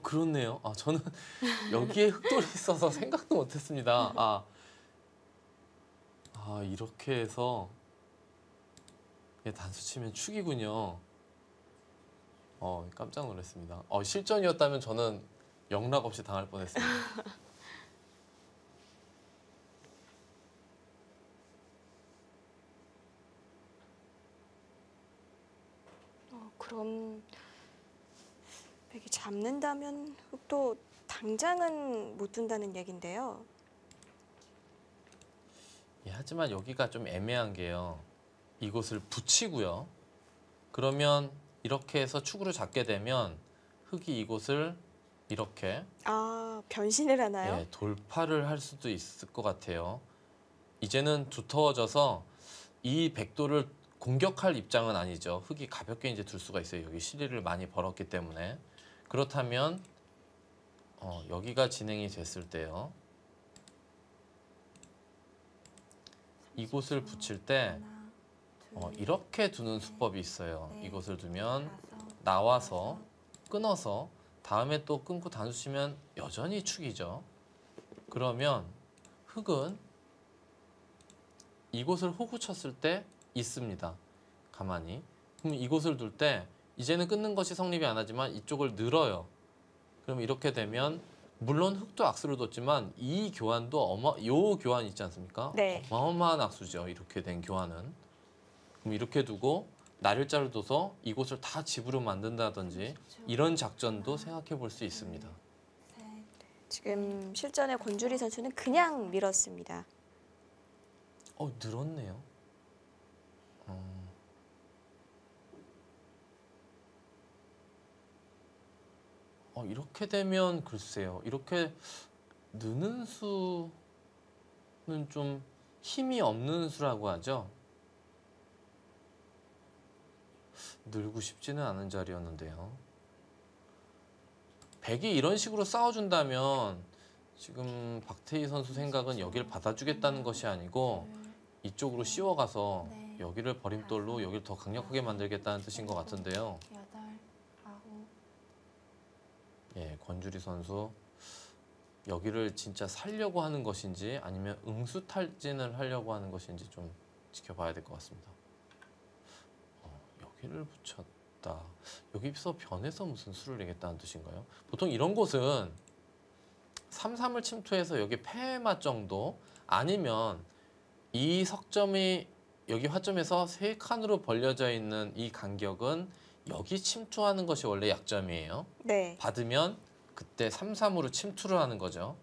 그렇네요. 저는 여기에 흑돌이 있어서 생각도 못했습니다. 이렇게 해서 단수 치면 축이군요. 깜짝 놀랐습니다. 실전이었다면 저는 영락 없이 당할 뻔했습니다. 그럼 백이 잡는다면 흑도 당장은 못 둔다는 얘긴데요. 예, 하지만 여기가 좀 애매한 게요. 이곳을 붙이고요. 그러면 이렇게 해서 축으로 잡게 되면 흑이 이곳을 이렇게 변신을 하나요? 예, 돌파를 할 수도 있을 것 같아요. 이제는 두터워져서 이 백도를 공격할 입장은 아니죠. 흑이 가볍게 이제 둘 수가 있어요. 여기 시리를 많이 벌었기 때문에. 그렇다면 여기가 진행이 됐을 때요. 이곳을 붙일 때 하나, 둘, 이렇게 두는 수법이 있어요. 네. 이곳을 두면 다섯, 나와서 끊어서 다음에 또 끊고 단수 치면 여전히 축이죠. 그러면 흑은 이곳을 호구 쳤을 때 있습니다. 가만히. 그럼 이곳을 둘 때 이제는 끊는 것이 성립이 안 하지만 이쪽을 늘어요. 그럼 이렇게 되면 물론 흑도 악수를 뒀지만 이 교환도 요 교환 있지 않습니까? 네. 어마어마한 악수죠. 이렇게 된 교환은. 그럼 이렇게 두고 날일자를 둬서 이곳을 다 집으로 만든다든지 이런 작전도 생각해 볼 수 있습니다. 셋, 지금 실전에 권주리 선수는 그냥 밀었습니다. 늘었네요. 이렇게 되면 글쎄요. 이렇게 느는 수는 좀 힘이 없는 수라고 하죠. 늘고 싶지는 않은 자리였는데요. 백이 이런 식으로 싸워준다면 지금 박태희 선수 생각은 여기를 받아주겠다는 것이 아니고 이쪽으로 씌워가서 네. 여기를 버림돌로 여기를 더 강력하게 만들겠다는 뜻인 것 같은데요. 여덟, 아홉, 예, 권주리 선수 여기를 진짜 살려고 하는 것인지 아니면 응수탈진을 하려고 하는 것인지 좀 지켜봐야 될 것 같습니다. 여기를 붙였다. 여기서 변해서 무슨 수를 내겠다는 뜻인가요? 보통 이런 곳은 3-3을 침투해서 여기 패맛 정도 아니면 이 석점이 여기 화점에서 3칸으로 벌려져 있는 이 간격은 여기 침투하는 것이 원래 약점이에요. 네. 받으면 그때 3-3으로 침투를 하는 거죠.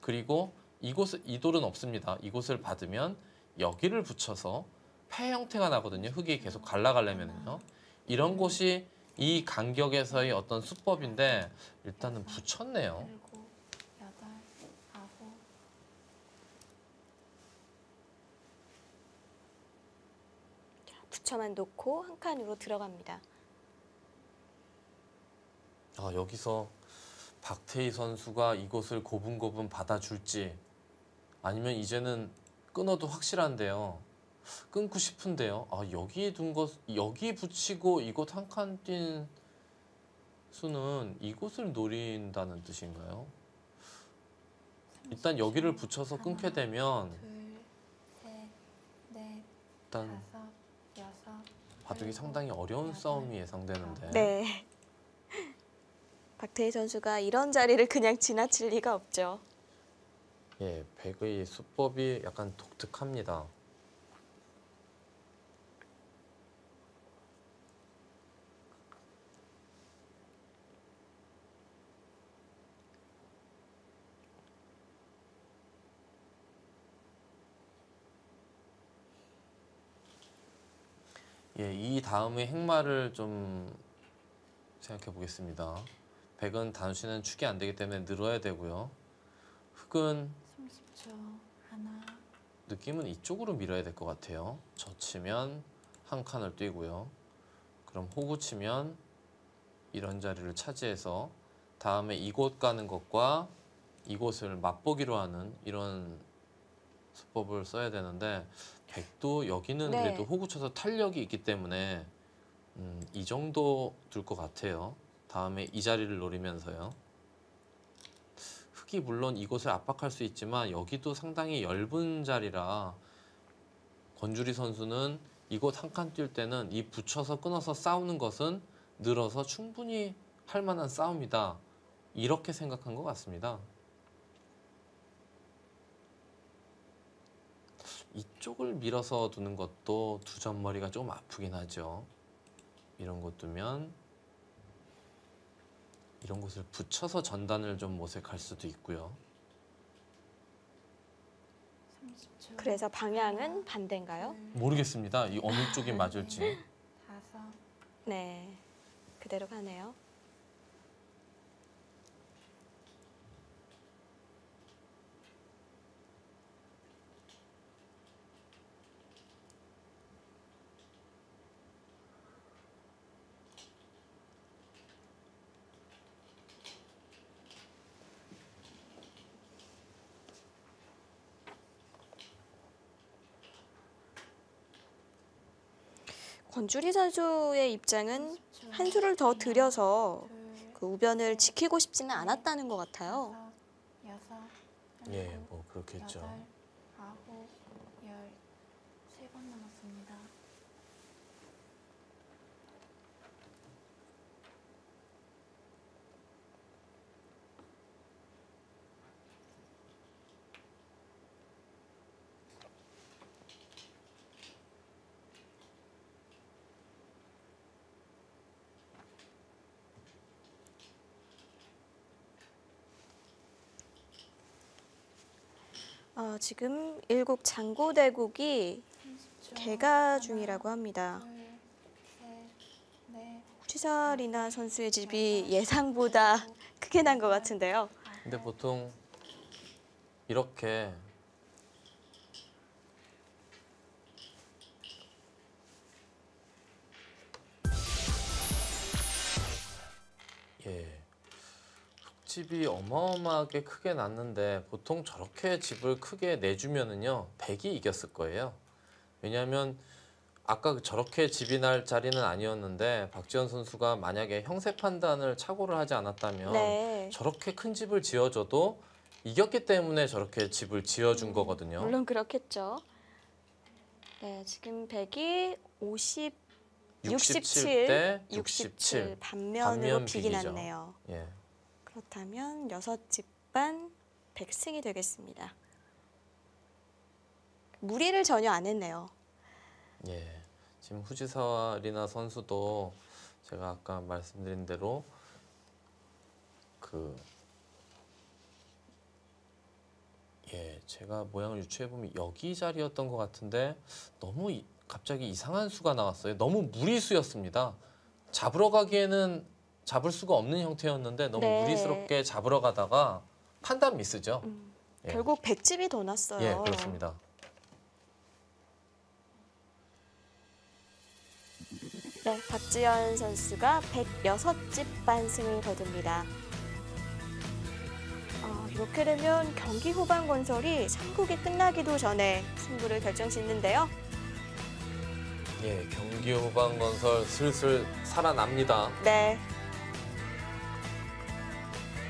그리고 이 돌은 없습니다. 이곳을 받으면 여기를 붙여서 패 형태가 나거든요. 흙이 계속 갈라가려면요. 이런 곳이 이 간격에서의 어떤 수법인데 일단은 붙였네요. 7, 8, 9. 붙여만 놓고 한 칸으로 들어갑니다. 아, 여기서 박태희 선수가 이곳을 고분고분 받아줄지 아니면 이제는 끊어도 확실한데요. 끊고 싶은데요. 아, 여기 둔 것, 여기 붙이고 이곳 한 칸 뛴 수는 이곳을 노린다는 뜻인가요? 일단 여기를 붙여서 끊게 되면 2, 3, 4, 일단 5, 6. 바둑이 상당히 어려운 싸움이 예상되는데 네. 박태희 선수가 이런 자리를 그냥 지나칠 리가 없죠. 예, 백의 수법이 약간 독특합니다. 예, 이 다음의 행마를 좀 생각해 보겠습니다. 백은 단수는 축이 안 되기 때문에 늘어야 되고요. 흑은 30초. 하나. 느낌은 이쪽으로 밀어야 될 것 같아요. 젖히면 한 칸을 뛰고요. 그럼 호구 치면 이런 자리를 차지해서 다음에 이곳 가는 것과 이곳을 맛보기로 하는 이런 수법을 써야 되는데 백도 여기는 네. 그래도 호구 쳐서 탄력이 있기 때문에 이 정도 둘 것 같아요. 다음에 이 자리를 노리면서요. 흑이 물론 이곳을 압박할 수 있지만 여기도 상당히 엷은 자리라 권주리 선수는 이곳 한 칸 뛸 때는 이 붙여서 끊어서 싸우는 것은 늘어서 충분히 할 만한 싸움이다. 이렇게 생각한 것 같습니다. 이쪽을 밀어서 두는 것도 두 점머리가 조금 아프긴 하죠. 이런 곳 두면 이런 곳을 붙여서 전단을 좀 모색할 수도 있고요. 30초. 그래서 방향은 반대인가요? 모르겠습니다. 이 어느 쪽이 맞을지. 5. 네. 그대로 가네요. 권주리 선수의 입장은 한 수를 더 들여서 그 우변을 지키고 싶지는 않았다는 것 같아요. 6. 예, 뭐 그렇겠죠. 9, 10. 3번 남았습니다. 지금 일국 장고대국이 30초. 개가 중이라고 합니다. 2, 3, 4. 추서 리나 선수의 집이 예상보다 크게 난 것 같은데요. 근데 보통 이렇게 예, 흙집이 어마어마하게 크게 났는데 보통 저렇게 집을 크게 내주면은요 백이 이겼을 거예요. 왜냐하면 아까 저렇게 집이 날 자리는 아니었는데 박지원 선수가 만약에 형세 판단을 착오를 하지 않았다면 네. 저렇게 큰 집을 지어줘도 이겼기 때문에 저렇게 집을 지어준 거거든요. 물론 그렇겠죠. 네, 지금 백이 50 67 대 67. 67 반면으로 반면 빅이 빅이죠. 났네요. 예. 그렇다면 6집 반 100승이 되겠습니다. 무리를 전혀 안 했네요. 예. 지금 후지사와 리나 선수도 제가 아까 말씀드린 대로 제가 모양을 유추해 보면 여기 자리였던 것 같은데 너무 갑자기 이상한 수가 나왔어요. 너무 무리수였습니다. 잡으러 가기에는 잡을 수가 없는 형태였는데 너무 네. 무리스럽게 잡으러 가다가 판단 미스죠. 예. 결국 100집이 더 났어요. 예, 그렇습니다. 네, 박지현 선수가 106집 반 승을 거둡니다. 이렇게 되면 경기 후반 건설이 3국이 끝나기도 전에 승부를 결정짓는데요. 예, 경기 후반 건설 슬슬 살아납니다. 네.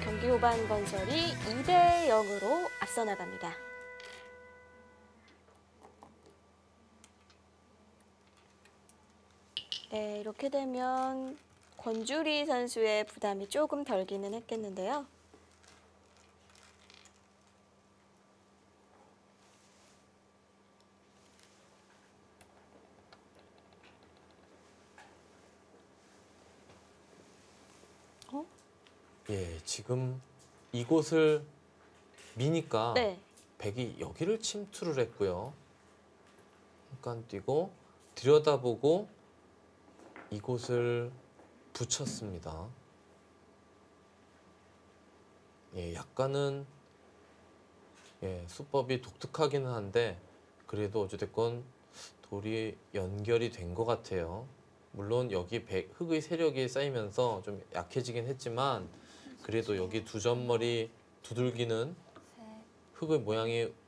경기 후반 건설이 2대 0으로 앞서 나갑니다. 네, 이렇게 되면 권주리 선수의 부담이 조금 덜기는 했겠는데요. 예, 지금 이곳을 미니까 네. 백이 여기를 침투를 했고요. 잠깐 뛰고 들여다보고 이곳을 붙였습니다. 예, 약간은 수법이 독특하기는 한데 그래도 어찌됐건 돌이 연결이 된 것 같아요. 물론 여기 흙의 세력이 쌓이면서 좀 약해지긴 했지만 그래도 여기 두 점머리 두들기는 흙의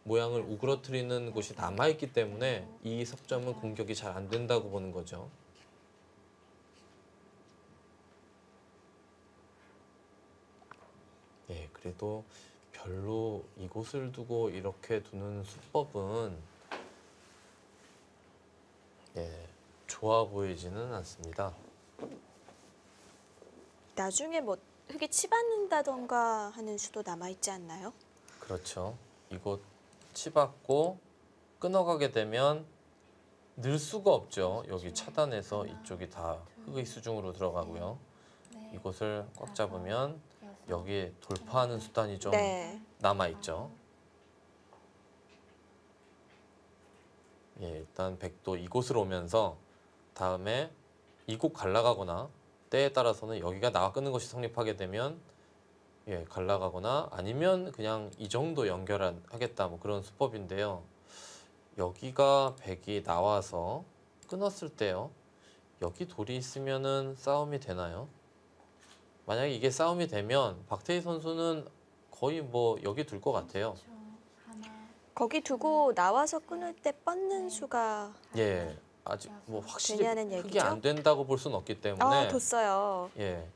모양을 우그러뜨리는 곳이 남아있기 때문에 이 석점은 공격이 잘 안 된다고 보는 거죠. 예, 그래도 별로 이곳을 두고 이렇게 두는 수법은 좋아 보이지는 않습니다. 나중에 뭐 흙이 치받는다던가 하는 수도 남아있지 않나요? 그렇죠. 이곳 치받고 끊어가게 되면 늘 수가 없죠. 여기 차단해서 이쪽이 다 흙의 수중으로 들어가고요. 이곳을 꽉 잡으면 여기에 돌파하는 수단이 좀 네. 남아있죠. 예, 일단 백도 이곳으로 오면서 다음에 이곳 갈라가거나 때에 따라서는 여기가 나와 끊는 것이 성립하게 되면 갈라가거나 아니면 그냥 이 정도 연결하겠다 뭐 그런 수법인데요. 여기가 백이 나와서 끊었을 때요. 여기 돌이 있으면은 싸움이 되나요? 만약에 이게 싸움이 되면 박태희 선수는 거의 뭐 여기 둘 것 같아요. 거기 두고 나와서 끊을 때 뻗는 수가 예, 아직 뭐 확실히 되냐는 흙이 얘기죠? 안 된다고 볼 수는 없기 때문에 뒀어요. 예,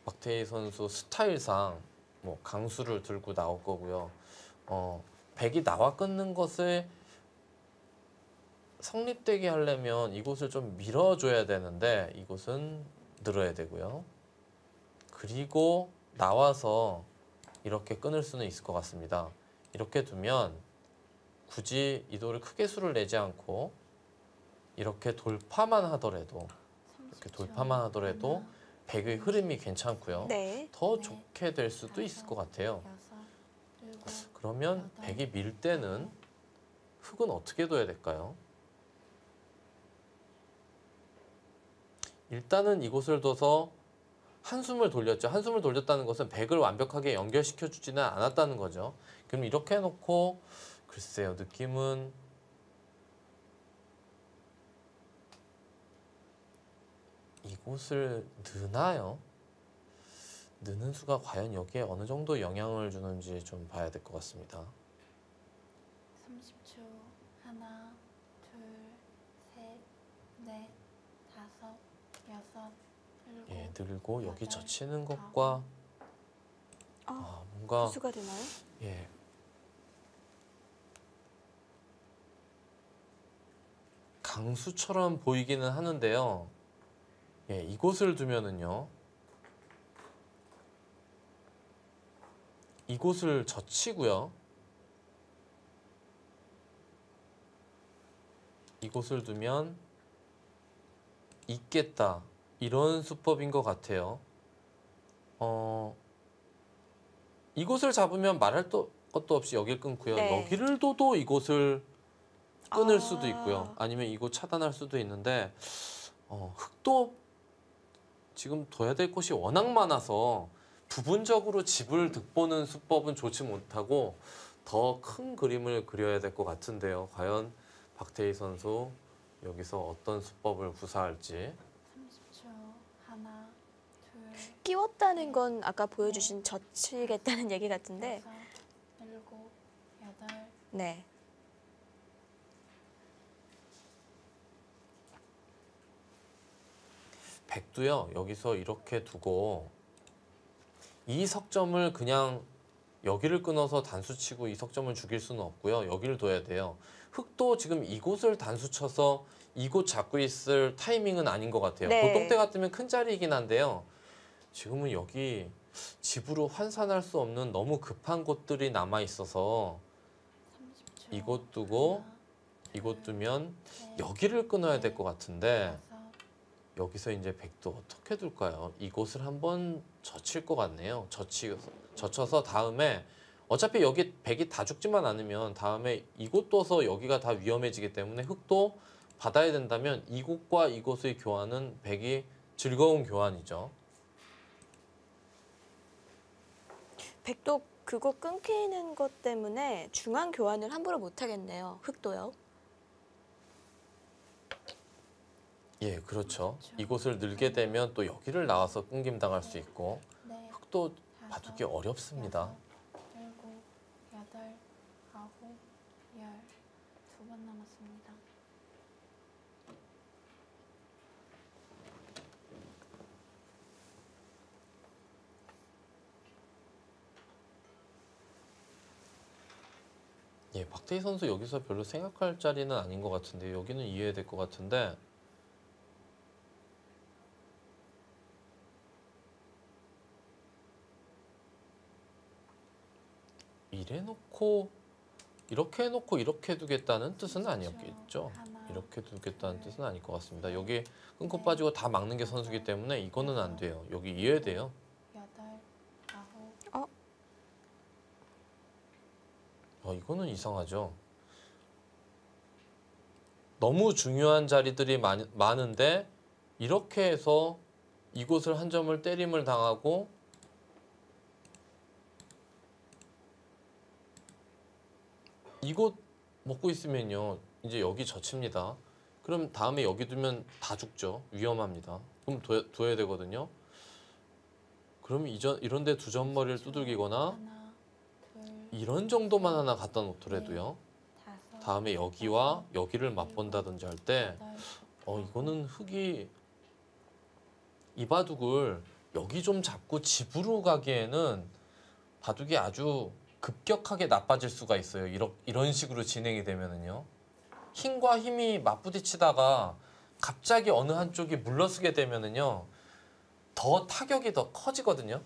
박태희 선수 스타일상 뭐 강수를 들고 나올 거고요. 백이 나와 끊는 것을 성립되게 하려면 이곳을 좀 밀어줘야 되는데 이곳은 늘어야 되고요. 그리고 나와서 이렇게 끊을 수는 있을 것 같습니다. 이렇게 두면 굳이 이 돌을 크게 수를 내지 않고 이렇게 돌파만 하더라도 백의 흐름이 괜찮고요. 네. 더 좋게 될 수도 있을 것 같아요. 그러면 백이 밀 때는 흙은 어떻게 둬야 될까요? 일단은 이곳을 둬서 한숨을 돌렸죠. 한숨을 돌렸다는 것은 백을 완벽하게 연결시켜 주지는 않았다는 거죠. 그럼 이렇게 해놓고 글쎄요, 느낌은 이곳을 느나요? 느는 수가 과연 여기에 어느 정도 영향을 주는지 좀 봐야 될 것 같습니다. 30초. 하나, 둘, 셋, 넷, 다섯, 여섯, 일곱. 예, 늘고 여기 젖히는 것과 뭔가 수가 되나요? 강수처럼 보이기는 하는데요. 예, 이곳을 두면은요. 이곳을 젖히고요. 이곳을 두면 있겠다. 이런 수법인 것 같아요. 이곳을 잡으면 말할 것도 없이 여길 끊고요. 네. 여기를 둬도 이곳을 끊을 아. 수도 있고요. 아니면 이곳 차단할 수도 있는데 흙도 지금 둬야 될 곳이 워낙 많아서 부분적으로 집을 득보는 수법은 좋지 못하고 더 큰 그림을 그려야 될 것 같은데요. 과연 박태희 선수 여기서 어떤 수법을 구사할지. 30초. 하나, 둘, 끼웠다는 건 아까 보여주신 젖히겠다는 얘기 같은데. 여섯, 일곱, 여덟. 네. 백도요. 여기서 이렇게 두고 이 석점을 그냥 여기를 끊어서 단수 치고 이 석점을 죽일 수는 없고요. 여기를 둬야 돼요. 흙도 지금 이곳을 단수 쳐서 이곳 잡고 있을 타이밍은 아닌 것 같아요. 네. 보통 때 같으면 큰 자리이긴 한데요. 지금은 여기 집으로 환산할 수 없는 너무 급한 곳들이 남아 있어서 30초. 이곳 두고 하나, 이곳 두면 셋, 여기를 끊어야 될 것 같은데 다섯, 여기서 이제 백도 어떻게 둘까요? 이곳을 한번 젖힐 것 같네요. 젖혀서 다음에 어차피 여기 백이 다 죽지만 않으면 다음에 이곳 둬서 여기가 다 위험해지기 때문에 흙도 받아야 된다면 이곳과 이곳의 교환은 백이 즐거운 교환이죠. 백도 그거 끊기는 것 때문에 중앙 교환을 함부로 못 하겠네요. 흑도요. 예, 그렇죠. 그렇죠. 이곳을 늘게 되면 또 여기를 나와서 끊김당할 수 있고 넷, 흙도 다섯, 봐두기 어렵습니다. 여섯, 일곱, 여덟, 아홉, 열. 2번 남았습니다. 예, 박태희 선수 여기서 별로 생각할 자리는 아닌 것 같은데 여기는 이해해야 될 것 같은데 이래놓고 이렇게 해놓고 이렇게 두겠다는 뜻은 아니었겠죠. 이렇게 두겠다는 뜻은 아닐 것 같습니다. 여기 끊고 빠지고 다 막는 게 선수기 때문에 이거는 안 돼요. 여기 이해해야 돼요. 여덟, 아홉, 이거는 이상하죠. 너무 중요한 자리들이 많은데 이렇게 해서 이곳을 한 점을 때림을 당하고 이곳 먹고 있으면요. 이제 여기 젖힙니다. 그럼 다음에 여기 두면 다 죽죠. 위험합니다. 그럼 둬야 되거든요. 그럼 이런 데 두 점머리를 두들기거나 하나, 둘, 이런 정도만 하나 갖다 놓더라도요. 다섯, 다음에 여기와 여기를 맛본다든지 할 때 여덟, 이거는 흙이 이 바둑을 여기 좀 잡고 집으로 가기에는 바둑이 아주 급격하게 나빠질 수가 있어요. 이런 식으로 진행이 되면은요. 힘과 힘이 맞부딪히다가 갑자기 어느 한쪽이 물러서게 되면은요. 더 타격이 더 커지거든요.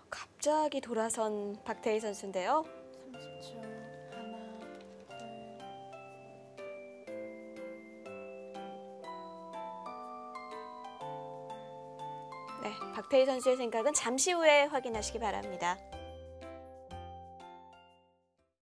갑자기 돌아선 박태희 선수인데요. 30초. 하나, 둘, 네, 박태희 선수의 생각은 잠시 후에 확인하시기 바랍니다.